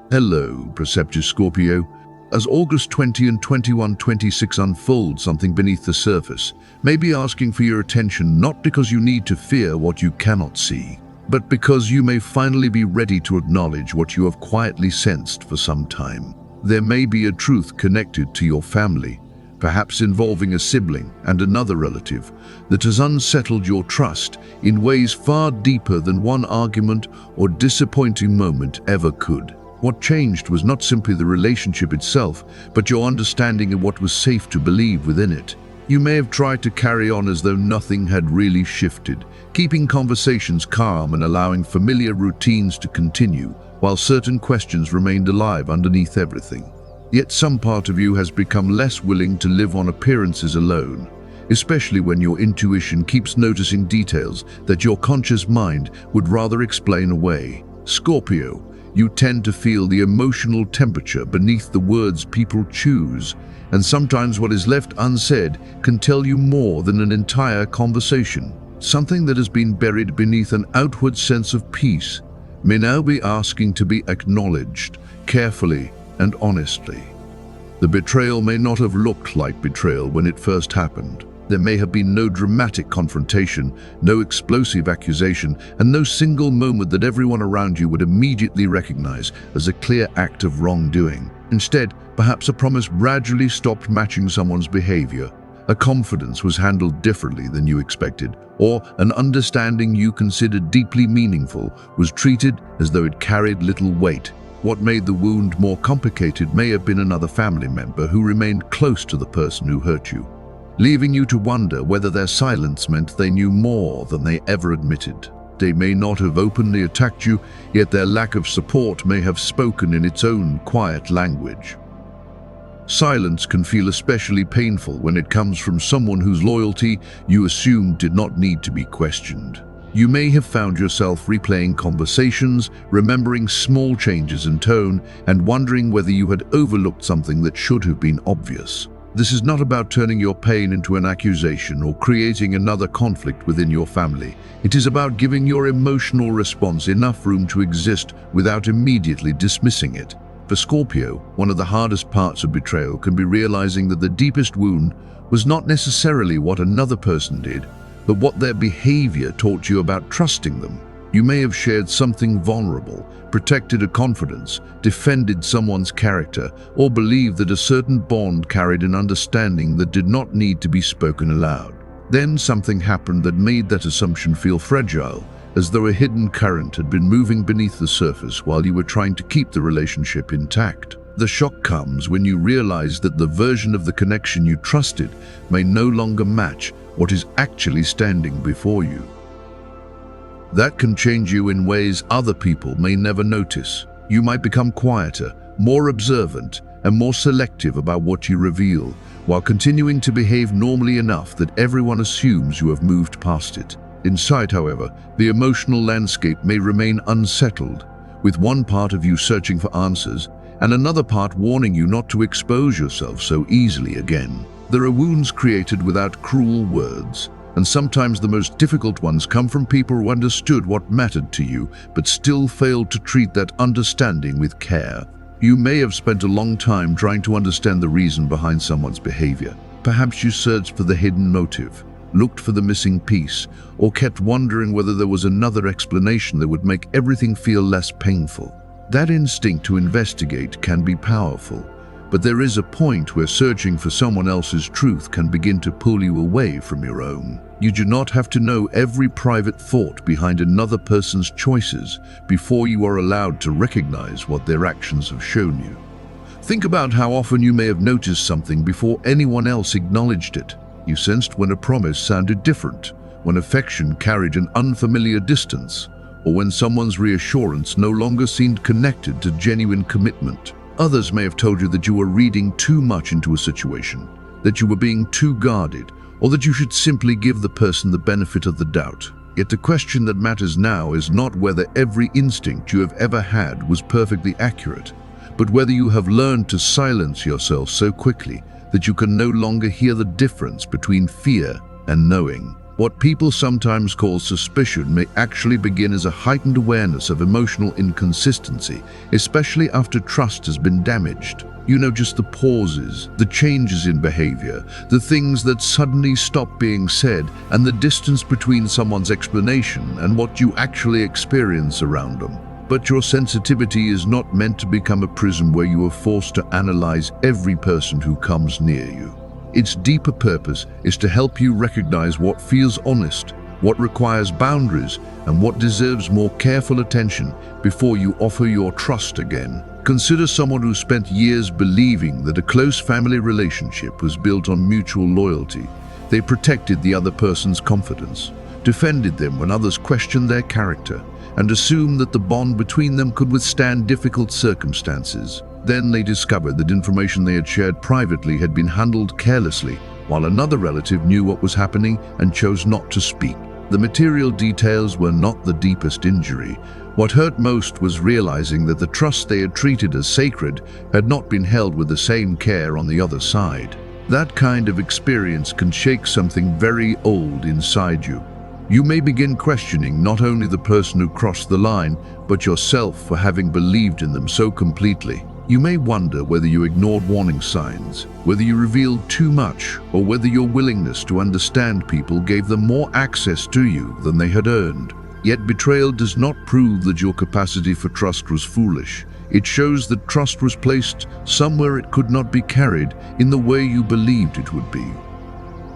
Hello, perceptive Scorpio. As August 20 and 21-26 unfold, something beneath the surface may be asking for your attention, not because you need to fear what you cannot see, but because you may finally be ready to acknowledge what you have quietly sensed for some time. There may be a truth connected to your family, perhaps involving a sibling and another relative, that has unsettled your trust in ways far deeper than one argument or disappointing moment ever could. What changed was not simply the relationship itself, but your understanding of what was safe to believe within it. You may have tried to carry on as though nothing had really shifted, keeping conversations calm and allowing familiar routines to continue, while certain questions remained alive underneath everything. Yet some part of you has become less willing to live on appearances alone, especially when your intuition keeps noticing details that your conscious mind would rather explain away. Scorpio, you tend to feel the emotional temperature beneath the words people choose, and sometimes what is left unsaid can tell you more than an entire conversation. Something that has been buried beneath an outward sense of peace may now be asking to be acknowledged carefully and honestly. The betrayal may not have looked like betrayal when it first happened. There may have been no dramatic confrontation, no explosive accusation, and no single moment that everyone around you would immediately recognize as a clear act of wrongdoing. Instead, perhaps a promise gradually stopped matching someone's behavior, a confidence was handled differently than you expected, or an understanding you considered deeply meaningful was treated as though it carried little weight. What made the wound more complicated may have been another family member who remained close to the person who hurt you, leaving you to wonder whether their silence meant they knew more than they ever admitted. They may not have openly attacked you, yet their lack of support may have spoken in its own quiet language. Silence can feel especially painful when it comes from someone whose loyalty you assumed did not need to be questioned. You may have found yourself replaying conversations, remembering small changes in tone, and wondering whether you had overlooked something that should have been obvious. This is not about turning your pain into an accusation or creating another conflict within your family. It is about giving your emotional response enough room to exist without immediately dismissing it. For Scorpio, one of the hardest parts of betrayal can be realizing that the deepest wound was not necessarily what another person did, but what their behavior taught you about trusting them. You may have shared something vulnerable, protected a confidence, defended someone's character, or believed that a certain bond carried an understanding that did not need to be spoken aloud. Then something happened that made that assumption feel fragile, as though a hidden current had been moving beneath the surface while you were trying to keep the relationship intact. The shock comes when you realize that the version of the connection you trusted may no longer match what is actually standing before you. That can change you in ways other people may never notice. You might become quieter, more observant, and more selective about what you reveal, while continuing to behave normally enough that everyone assumes you have moved past it. Inside, however, the emotional landscape may remain unsettled, with one part of you searching for answers and another part warning you not to expose yourself so easily again. There are wounds created without cruel words, and sometimes the most difficult ones come from people who understood what mattered to you, but still failed to treat that understanding with care. You may have spent a long time trying to understand the reason behind someone's behavior. Perhaps you searched for the hidden motive, looked for the missing piece, or kept wondering whether there was another explanation that would make everything feel less painful. That instinct to investigate can be powerful, but there is a point where searching for someone else's truth can begin to pull you away from your own. You do not have to know every private thought behind another person's choices before you are allowed to recognize what their actions have shown you. Think about how often you may have noticed something before anyone else acknowledged it. You sensed when a promise sounded different, when affection carried an unfamiliar distance, or when someone's reassurance no longer seemed connected to genuine commitment. Others may have told you that you were reading too much into a situation, that you were being too guarded, or that you should simply give the person the benefit of the doubt. Yet the question that matters now is not whether every instinct you have ever had was perfectly accurate, but whether you have learned to silence yourself so quickly that you can no longer hear the difference between fear and knowing. What people sometimes call suspicion may actually begin as a heightened awareness of emotional inconsistency, especially after trust has been damaged. You notice the pauses, the changes in behavior, the things that suddenly stop being said, and the distance between someone's explanation and what you actually experience around them. But your sensitivity is not meant to become a prison where you are forced to analyze every person who comes near you. Its deeper purpose is to help you recognize what feels honest, what requires boundaries, and what deserves more careful attention before you offer your trust again. Consider someone who spent years believing that a close family relationship was built on mutual loyalty. They protected the other person's confidence, defended them when others questioned their character, and assumed that the bond between them could withstand difficult circumstances. Then they discovered that information they had shared privately had been handled carelessly, while another relative knew what was happening and chose not to speak. The material details were not the deepest injury. What hurt most was realizing that the trust they had treated as sacred had not been held with the same care on the other side. That kind of experience can shake something very old inside you. You may begin questioning not only the person who crossed the line, but yourself for having believed in them so completely. You may wonder whether you ignored warning signs, whether you revealed too much, or whether your willingness to understand people gave them more access to you than they had earned. Yet betrayal does not prove that your capacity for trust was foolish. It shows that trust was placed somewhere it could not be carried in the way you believed it would be.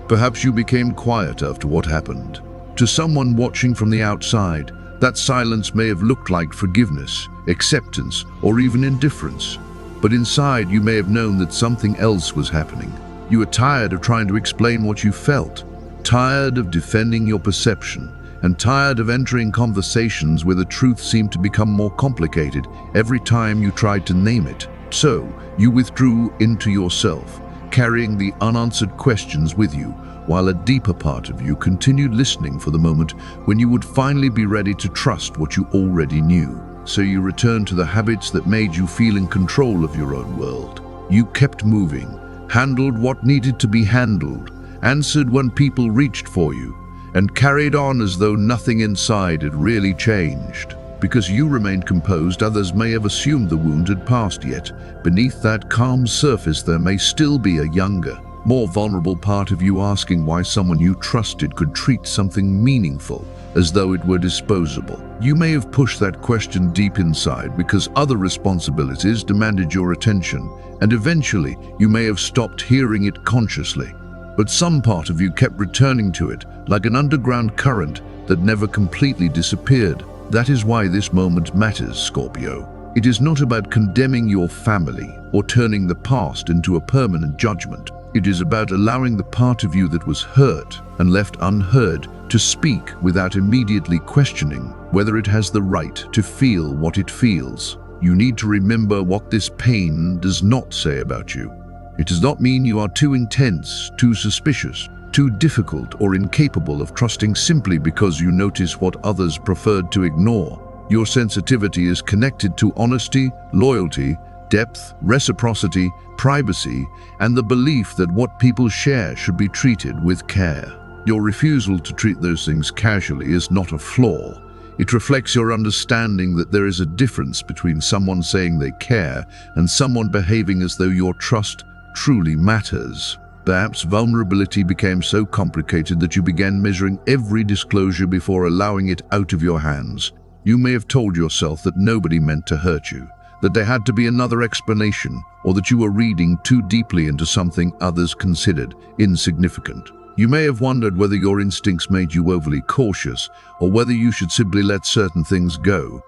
Perhaps you became quiet after what happened. To someone watching from the outside, that silence may have looked like forgiveness, acceptance, or even indifference. But inside, you may have known that something else was happening. You were tired of trying to explain what you felt, tired of defending your perception, and tired of entering conversations where the truth seemed to become more complicated every time you tried to name it. So, you withdrew into yourself, carrying the unanswered questions with you, while a deeper part of you continued listening for the moment when you would finally be ready to trust what you already knew. So you returned to the habits that made you feel in control of your own world. You kept moving, handled what needed to be handled, answered when people reached for you, and carried on as though nothing inside had really changed. Because you remained composed, others may have assumed the wound had passed, yet beneath that calm surface there may still be a younger, more vulnerable part of you asking why someone you trusted could treat something meaningful as though it were disposable. You may have pushed that question deep inside because other responsibilities demanded your attention, and eventually you may have stopped hearing it consciously. But some part of you kept returning to it, like an underground current that never completely disappeared. That is why this moment matters, Scorpio. It is not about condemning your family or turning the past into a permanent judgment. It is about allowing the part of you that was hurt and left unheard to speak without immediately questioning whether it has the right to feel what it feels. You need to remember what this pain does not say about you. It does not mean you are too intense, too suspicious, too difficult, or incapable of trusting simply because you notice what others preferred to ignore. Your sensitivity is connected to honesty, loyalty, depth, reciprocity, privacy, and the belief that what people share should be treated with care. Your refusal to treat those things casually is not a flaw. It reflects your understanding that there is a difference between someone saying they care and someone behaving as though your trust truly matters. Perhaps vulnerability became so complicated that you began measuring every disclosure before allowing it out of your hands. You may have told yourself that nobody meant to hurt you, that there had to be another explanation, or that you were reading too deeply into something others considered insignificant. You may have wondered whether your instincts made you overly cautious, or whether you should simply let certain things go.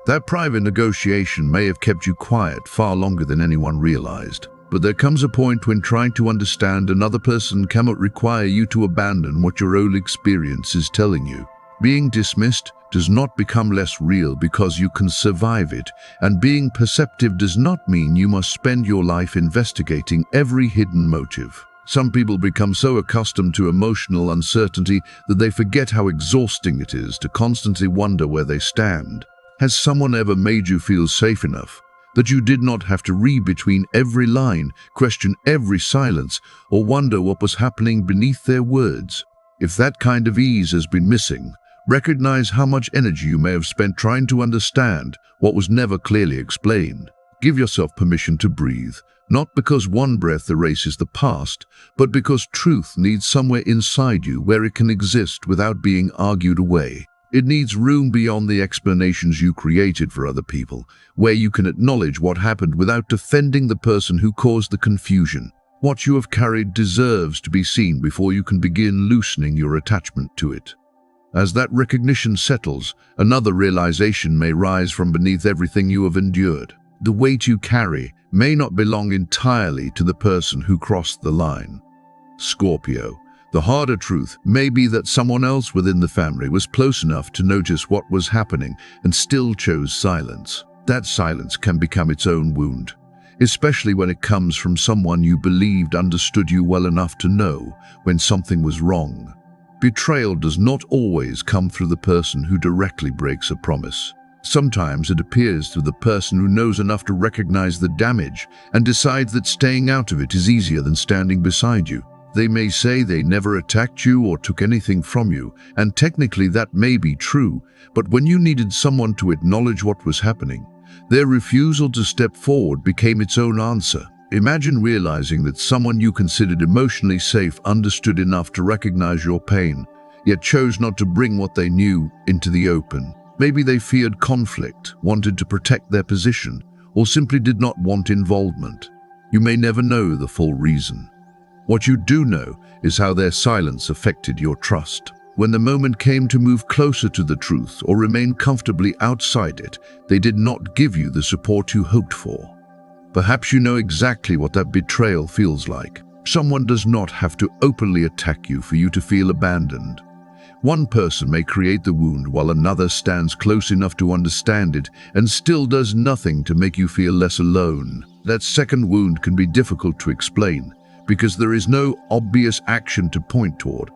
That private negotiation may have kept you quiet far longer than anyone realized. But there comes a point when trying to understand another person cannot require you to abandon what your own experience is telling you. Being dismissed does not become less real because you can survive it, and being perceptive does not mean you must spend your life investigating every hidden motive. Some people become so accustomed to emotional uncertainty that they forget how exhausting it is to constantly wonder where they stand. Has someone ever made you feel safe enough that you did not have to read between every line, question every silence, or wonder what was happening beneath their words? If that kind of ease has been missing, recognize how much energy you may have spent trying to understand what was never clearly explained. Give yourself permission to breathe, not because one breath erases the past, but because truth needs somewhere inside you where it can exist without being argued away. It needs room beyond the explanations you created for other people, where you can acknowledge what happened without defending the person who caused the confusion. What you have carried deserves to be seen before you can begin loosening your attachment to it. As that recognition settles, another realization may rise from beneath everything you have endured. The weight you carry may not belong entirely to the person who crossed the line. Scorpio, the harder truth may be that someone else within the family was close enough to notice what was happening and still chose silence. That silence can become its own wound, especially when it comes from someone you believed understood you well enough to know when something was wrong. Betrayal does not always come through the person who directly breaks a promise. Sometimes it appears through the person who knows enough to recognize the damage and decides that staying out of it is easier than standing beside you. They may say they never attacked you or took anything from you, and technically that may be true, but when you needed someone to acknowledge what was happening, their refusal to step forward became its own answer. Imagine realizing that someone you considered emotionally safe understood enough to recognize your pain, yet chose not to bring what they knew into the open. Maybe they feared conflict, wanted to protect their position, or simply did not want involvement. You may never know the full reason. What you do know is how their silence affected your trust. When the moment came to move closer to the truth or remain comfortably outside it, they did not give you the support you hoped for. Perhaps you know exactly what that betrayal feels like. Someone does not have to openly attack you for you to feel abandoned. One person may create the wound while another stands close enough to understand it and still does nothing to make you feel less alone. That second wound can be difficult to explain because there is no obvious action to point toward.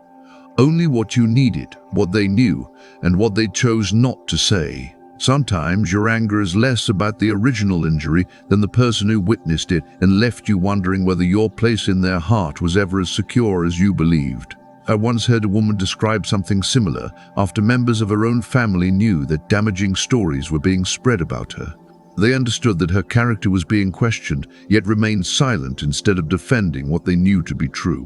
Only what you needed, what they knew, and what they chose not to say. Sometimes your anger is less about the original injury than the person who witnessed it and left you wondering whether your place in their heart was ever as secure as you believed. I once heard a woman describe something similar after members of her own family knew that damaging stories were being spread about her. They understood that her character was being questioned, yet remained silent instead of defending what they knew to be true.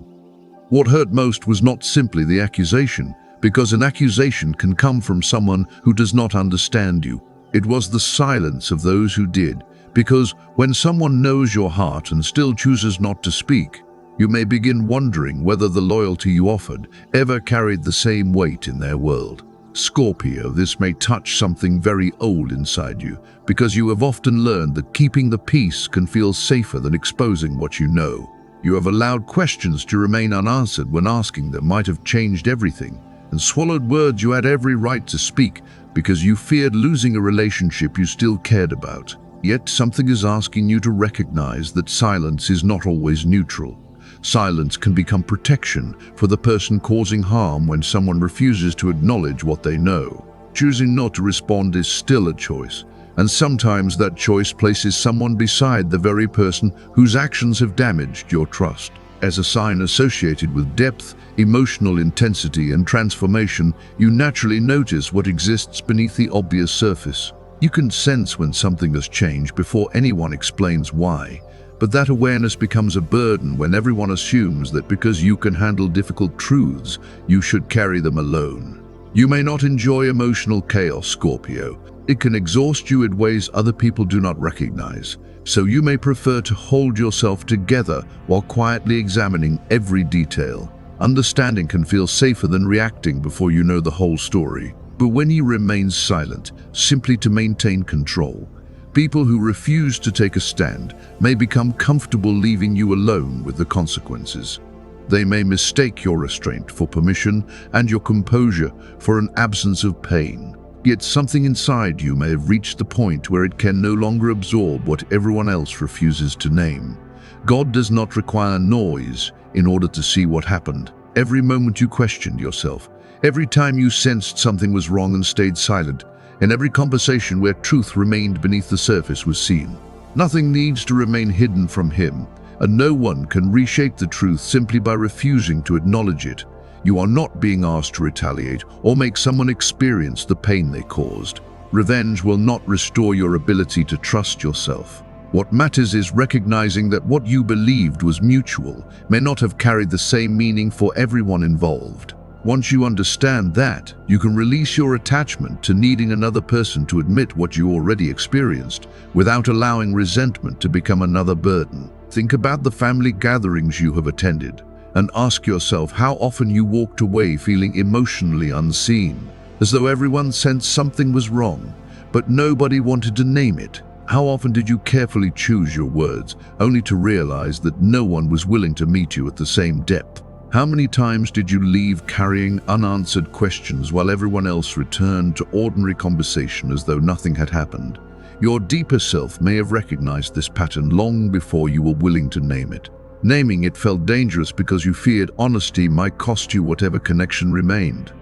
What hurt most was not simply the accusation, because an accusation can come from someone who does not understand you. It was the silence of those who did, because when someone knows your heart and still chooses not to speak, you may begin wondering whether the loyalty you offered ever carried the same weight in their world. Scorpio, this may touch something very old inside you, because you have often learned that keeping the peace can feel safer than exposing what you know. You have allowed questions to remain unanswered when asking them might have changed everything, and swallowed words you had every right to speak because you feared losing a relationship you still cared about. Yet something is asking you to recognize that silence is not always neutral. Silence can become protection for the person causing harm when someone refuses to acknowledge what they know. Choosing not to respond is still a choice, and sometimes that choice places someone beside the very person whose actions have damaged your trust. As a sign associated with depth, emotional intensity, and transformation, you naturally notice what exists beneath the obvious surface. You can sense when something has changed before anyone explains why. But that awareness becomes a burden when everyone assumes that because you can handle difficult truths, you should carry them alone. You may not enjoy emotional chaos, Scorpio. It can exhaust you in ways other people do not recognize, so you may prefer to hold yourself together while quietly examining every detail. Understanding can feel safer than reacting before you know the whole story. But when you remain silent, simply to maintain control, people who refuse to take a stand may become comfortable leaving you alone with the consequences. They may mistake your restraint for permission and your composure for an absence of pain. Yet something inside you may have reached the point where it can no longer absorb what everyone else refuses to name. God does not require noise in order to see what happened. Every moment you questioned yourself, every time you sensed something was wrong and stayed silent, and every conversation where truth remained beneath the surface was seen. Nothing needs to remain hidden from him, and no one can reshape the truth simply by refusing to acknowledge it. You are not being asked to retaliate or make someone experience the pain they caused. Revenge will not restore your ability to trust yourself. What matters is recognizing that what you believed was mutual may not have carried the same meaning for everyone involved. Once you understand that, you can release your attachment to needing another person to admit what you already experienced without allowing resentment to become another burden. Think about the family gatherings you have attended and ask yourself how often you walked away feeling emotionally unseen, as though everyone sensed something was wrong, but nobody wanted to name it. How often did you carefully choose your words, only to realize that no one was willing to meet you at the same depth? How many times did you leave carrying unanswered questions while everyone else returned to ordinary conversation as though nothing had happened? Your deeper self may have recognized this pattern long before you were willing to name it. Naming it felt dangerous because you feared honesty might cost you whatever connection remained.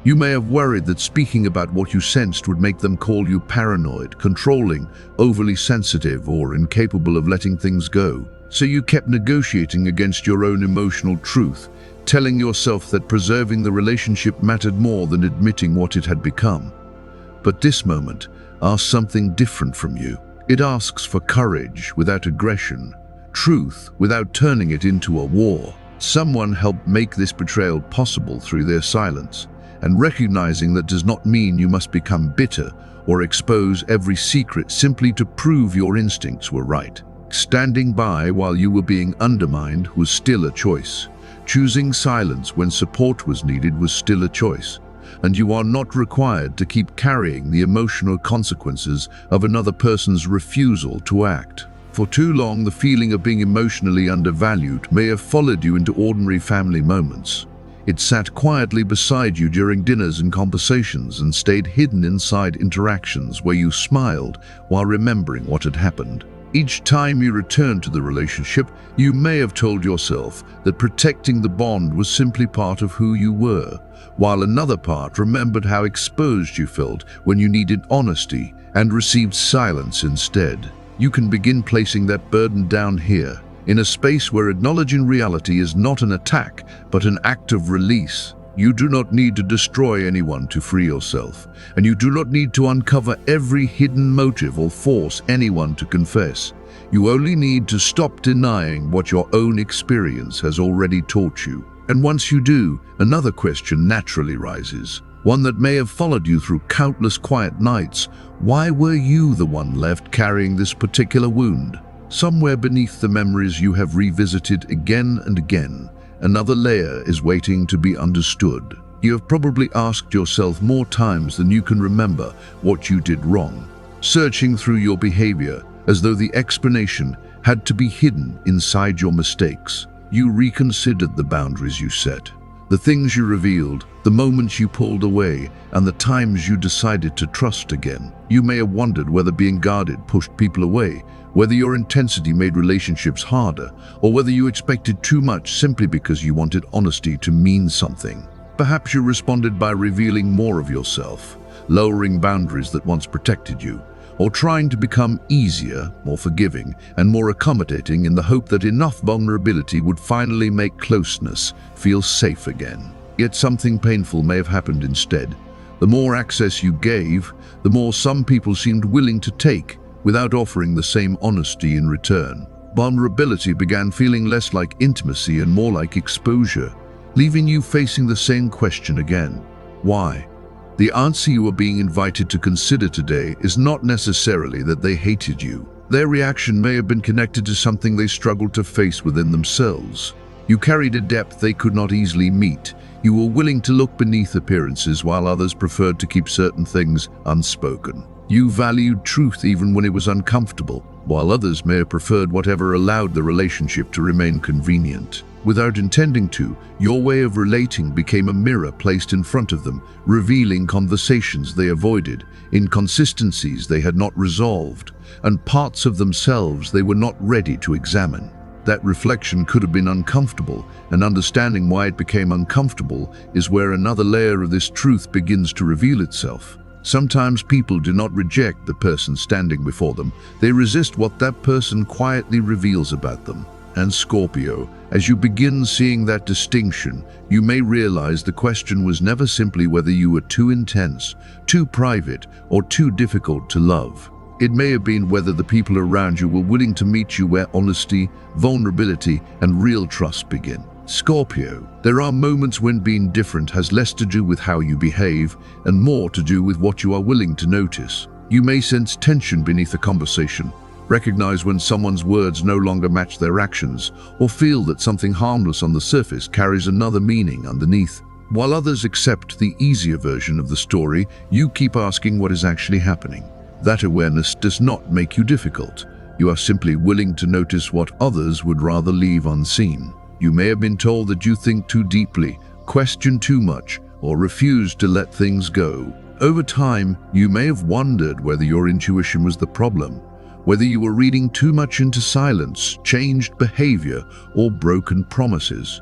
You may have worried that speaking about what you sensed would make them call you paranoid, controlling, overly sensitive, or incapable of letting things go. So you kept negotiating against your own emotional truth, telling yourself that preserving the relationship mattered more than admitting what it had become. But this moment asks something different from you. It asks for courage without aggression, truth without turning it into a war. Someone helped make this betrayal possible through their silence, and recognizing that does not mean you must become bitter or expose every secret simply to prove your instincts were right. Standing by while you were being undermined was still a choice. Choosing silence when support was needed was still a choice. And you are not required to keep carrying the emotional consequences of another person's refusal to act. For too long, the feeling of being emotionally undervalued may have followed you into ordinary family moments. It sat quietly beside you during dinners and conversations and stayed hidden inside interactions where you smiled while remembering what had happened. Each time you returned to the relationship, you may have told yourself that protecting the bond was simply part of who you were, while another part remembered how exposed you felt when you needed honesty and received silence instead. You can begin placing that burden down here, in a space where acknowledging reality is not an attack, but an act of release. You do not need to destroy anyone to free yourself, and you do not need to uncover every hidden motive or force anyone to confess. You only need to stop denying what your own experience has already taught you. And once you do, another question naturally rises, one that may have followed you through countless quiet nights. Why were you the one left carrying this particular wound? Somewhere beneath the memories you have revisited again and again, another layer is waiting to be understood. You have probably asked yourself more times than you can remember what you did wrong, searching through your behavior as though the explanation had to be hidden inside your mistakes. You reconsidered the boundaries you set, the things you revealed, the moments you pulled away, and the times you decided to trust again. You may have wondered whether being guarded pushed people away, whether your intensity made relationships harder, or whether you expected too much simply because you wanted honesty to mean something. Perhaps you responded by revealing more of yourself, lowering boundaries that once protected you, or trying to become easier, more forgiving, and more accommodating in the hope that enough vulnerability would finally make closeness feel safe again. Yet something painful may have happened instead. The more access you gave, the more some people seemed willing to take, without offering the same honesty in return. Vulnerability began feeling less like intimacy and more like exposure, leaving you facing the same question again. Why? The answer you are being invited to consider today is not necessarily that they hated you. Their reaction may have been connected to something they struggled to face within themselves. You carried a depth they could not easily meet. You were willing to look beneath appearances while others preferred to keep certain things unspoken. You valued truth even when it was uncomfortable, while others may have preferred whatever allowed the relationship to remain convenient. Without intending to, your way of relating became a mirror placed in front of them, revealing conversations they avoided, inconsistencies they had not resolved, and parts of themselves they were not ready to examine. That reflection could have been uncomfortable, and understanding why it became uncomfortable is where another layer of this truth begins to reveal itself. Sometimes people do not reject the person standing before them, they resist what that person quietly reveals about them. And Scorpio, as you begin seeing that distinction, you may realize the question was never simply whether you were too intense, too private, or too difficult to love. It may have been whether the people around you were willing to meet you where honesty, vulnerability, and real trust begin. Scorpio, there are moments when being different has less to do with how you behave and more to do with what you are willing to notice. You may sense tension beneath a conversation, recognize when someone's words no longer match their actions, or feel that something harmless on the surface carries another meaning underneath. While others accept the easier version of the story, you keep asking what is actually happening. That awareness does not make you difficult. You are simply willing to notice what others would rather leave unseen. You may have been told that you think too deeply, question too much, or refuse to let things go. Over time, you may have wondered whether your intuition was the problem, whether you were reading too much into silence, changed behavior, or broken promises.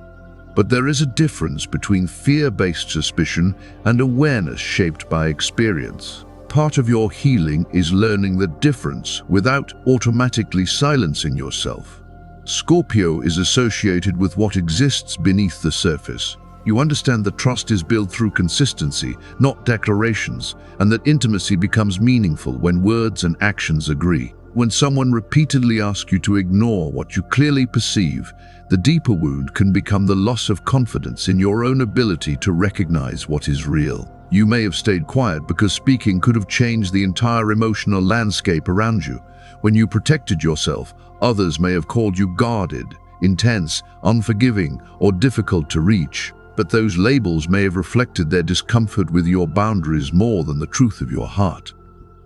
But there is a difference between fear-based suspicion and awareness shaped by experience. Part of your healing is learning the difference without automatically silencing yourself. Scorpio is associated with what exists beneath the surface. You understand that trust is built through consistency, not declarations, and that intimacy becomes meaningful when words and actions agree. When someone repeatedly asks you to ignore what you clearly perceive, the deeper wound can become the loss of confidence in your own ability to recognize what is real. You may have stayed quiet because speaking could have changed the entire emotional landscape around you. When you protected yourself, others may have called you guarded, intense, unforgiving, or difficult to reach. But those labels may have reflected their discomfort with your boundaries more than the truth of your heart.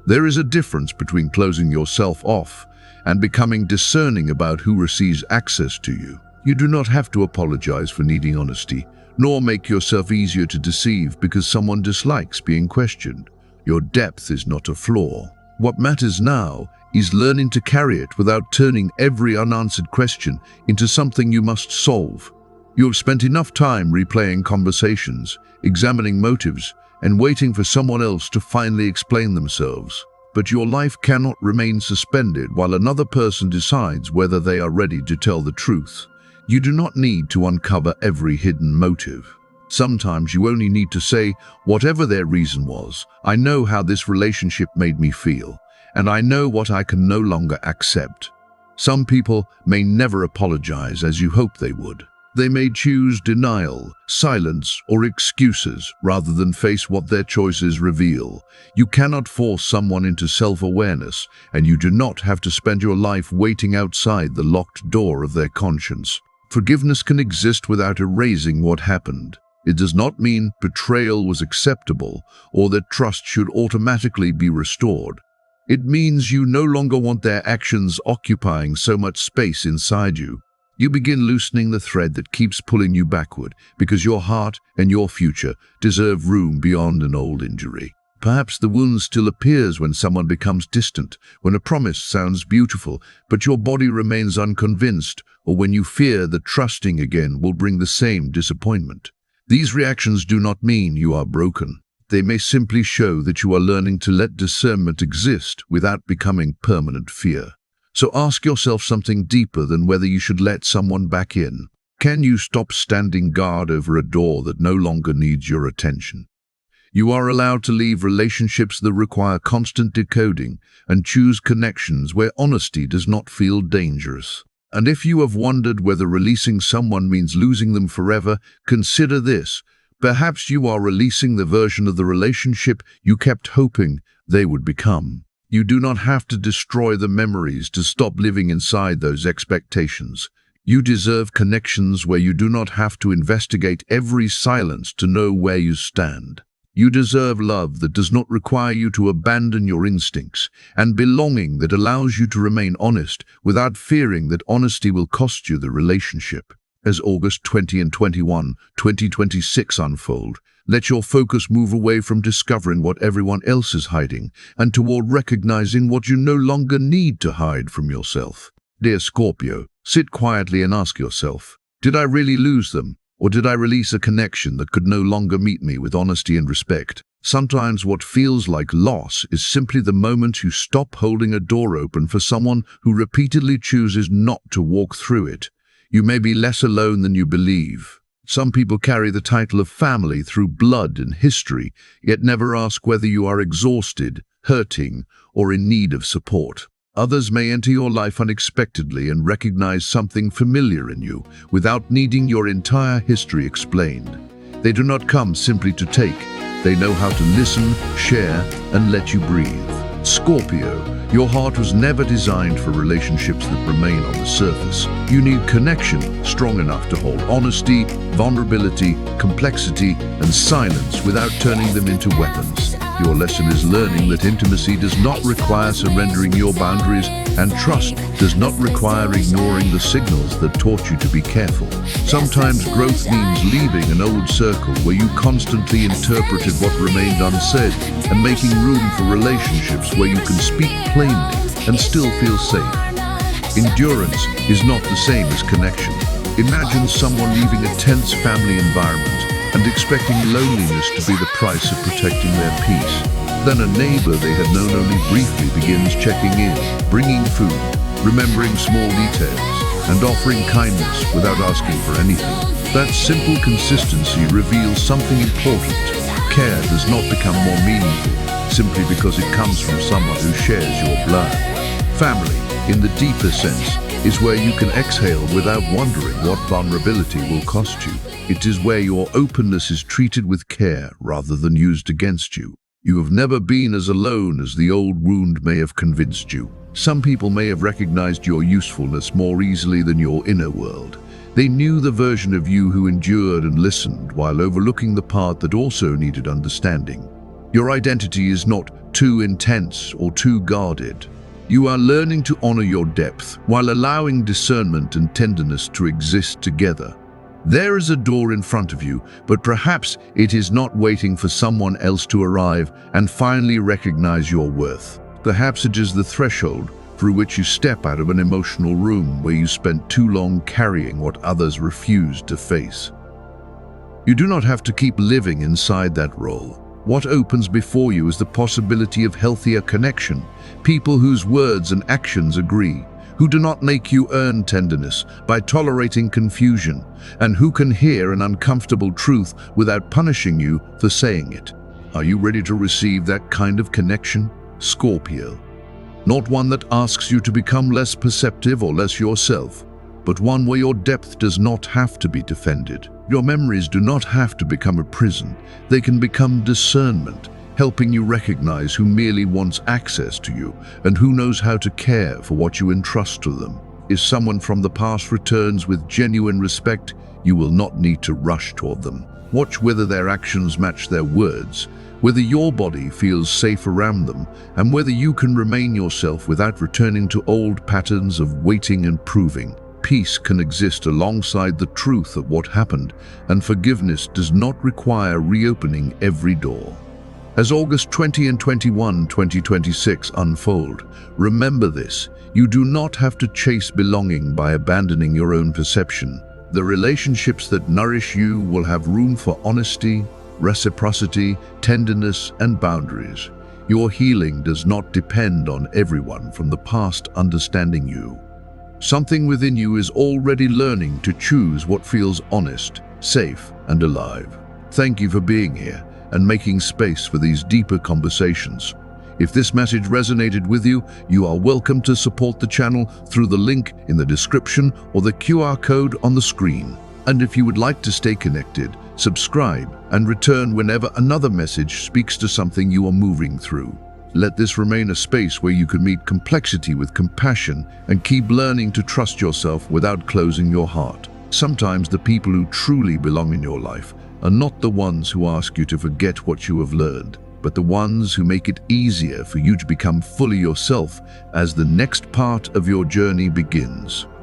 There is a difference between closing yourself off and becoming discerning about who receives access to you. You do not have to apologize for needing honesty, nor make yourself easier to deceive because someone dislikes being questioned. Your depth is not a flaw. What matters now is learning to carry it without turning every unanswered question into something you must solve. You have spent enough time replaying conversations, examining motives, and waiting for someone else to finally explain themselves. But your life cannot remain suspended while another person decides whether they are ready to tell the truth. You do not need to uncover every hidden motive. Sometimes you only need to say, whatever their reason was, I know how this relationship made me feel, and I know what I can no longer accept. Some people may never apologize as you hope they would. They may choose denial, silence, or excuses rather than face what their choices reveal. You cannot force someone into self-awareness, and you do not have to spend your life waiting outside the locked door of their conscience. Forgiveness can exist without erasing what happened. It does not mean betrayal was acceptable or that trust should automatically be restored. It means you no longer want their actions occupying so much space inside you. You begin loosening the thread that keeps pulling you backward because your heart and your future deserve room beyond an old injury. Perhaps the wound still appears when someone becomes distant, when a promise sounds beautiful, but your body remains unconvinced, or when you fear that trusting again will bring the same disappointment. These reactions do not mean you are broken. They may simply show that you are learning to let discernment exist without becoming permanent fear. So ask yourself something deeper than whether you should let someone back in. Can you stop standing guard over a door that no longer needs your attention? You are allowed to leave relationships that require constant decoding and choose connections where honesty does not feel dangerous. And if you have wondered whether releasing someone means losing them forever, consider this. Perhaps you are releasing the version of the relationship you kept hoping they would become. You do not have to destroy the memories to stop living inside those expectations. You deserve connections where you do not have to investigate every silence to know where you stand. You deserve love that does not require you to abandon your instincts, and belonging that allows you to remain honest without fearing that honesty will cost you the relationship. As August 20 and 21, 2026 unfold, let your focus move away from discovering what everyone else is hiding and toward recognizing what you no longer need to hide from yourself. Dear Scorpio, sit quietly and ask yourself, did I really lose them? Or did I release a connection that could no longer meet me with honesty and respect? Sometimes what feels like loss is simply the moment you stop holding a door open for someone who repeatedly chooses not to walk through it. You may be less alone than you believe. Some people carry the title of family through blood and history, yet never ask whether you are exhausted, hurting, or in need of support. Others may enter your life unexpectedly and recognize something familiar in you without needing your entire history explained. They do not come simply to take. They know how to listen, share, and let you breathe. Scorpio, your heart was never designed for relationships that remain on the surface. You need connection strong enough to hold honesty, vulnerability, complexity, and silence without turning them into weapons. Your lesson is learning that intimacy does not require surrendering your boundaries, and trust does not require ignoring the signals that taught you to be careful. Sometimes growth means leaving an old circle where you constantly interpreted what remained unsaid and making room for relationships where you can speak plainly and still feel safe. Endurance is not the same as connection. Imagine someone leaving a tense family environment and expecting loneliness to be the price of protecting their peace. Then a neighbor they had known only briefly begins checking in, bringing food, remembering small details, and offering kindness without asking for anything. That simple consistency reveals something important. Care does not become more meaningful simply because it comes from someone who shares your blood. Family, in the deeper sense, is where you can exhale without wondering what vulnerability will cost you. It is where your openness is treated with care rather than used against you. You have never been as alone as the old wound may have convinced you. Some people may have recognized your usefulness more easily than your inner world. They knew the version of you who endured and listened while overlooking the part that also needed understanding. Your identity is not too intense or too guarded. You are learning to honor your depth while allowing discernment and tenderness to exist together. There is a door in front of you, but perhaps it is not waiting for someone else to arrive and finally recognize your worth. Perhaps it is the threshold through which you step out of an emotional room where you spent too long carrying what others refused to face. You do not have to keep living inside that role. What opens before you is the possibility of healthier connection, people whose words and actions agree, who do not make you earn tenderness by tolerating confusion, and who can hear an uncomfortable truth without punishing you for saying it. Are you ready to receive that kind of connection, Scorpio? Not one that asks you to become less perceptive or less yourself, but one where your depth does not have to be defended. Your memories do not have to become a prison. They can become discernment, helping you recognize who merely wants access to you and who knows how to care for what you entrust to them. If someone from the past returns with genuine respect, you will not need to rush toward them. Watch whether their actions match their words, whether your body feels safe around them, and whether you can remain yourself without returning to old patterns of waiting and proving. Peace can exist alongside the truth of what happened, and forgiveness does not require reopening every door. As August 20 and 21, 2026 unfold, remember this: you do not have to chase belonging by abandoning your own perception. The relationships that nourish you will have room for honesty, reciprocity, tenderness, and boundaries. Your healing does not depend on everyone from the past understanding you. Something within you is already learning to choose what feels honest, safe, and alive. Thank you for being here and making space for these deeper conversations. If this message resonated with you, you are welcome to support the channel through the link in the description or the QR code on the screen. And if you would like to stay connected, subscribe and return whenever another message speaks to something you are moving through. Let this remain a space where you can meet complexity with compassion and keep learning to trust yourself without closing your heart. Sometimes the people who truly belong in your life are not the ones who ask you to forget what you have learned, but the ones who make it easier for you to become fully yourself as the next part of your journey begins.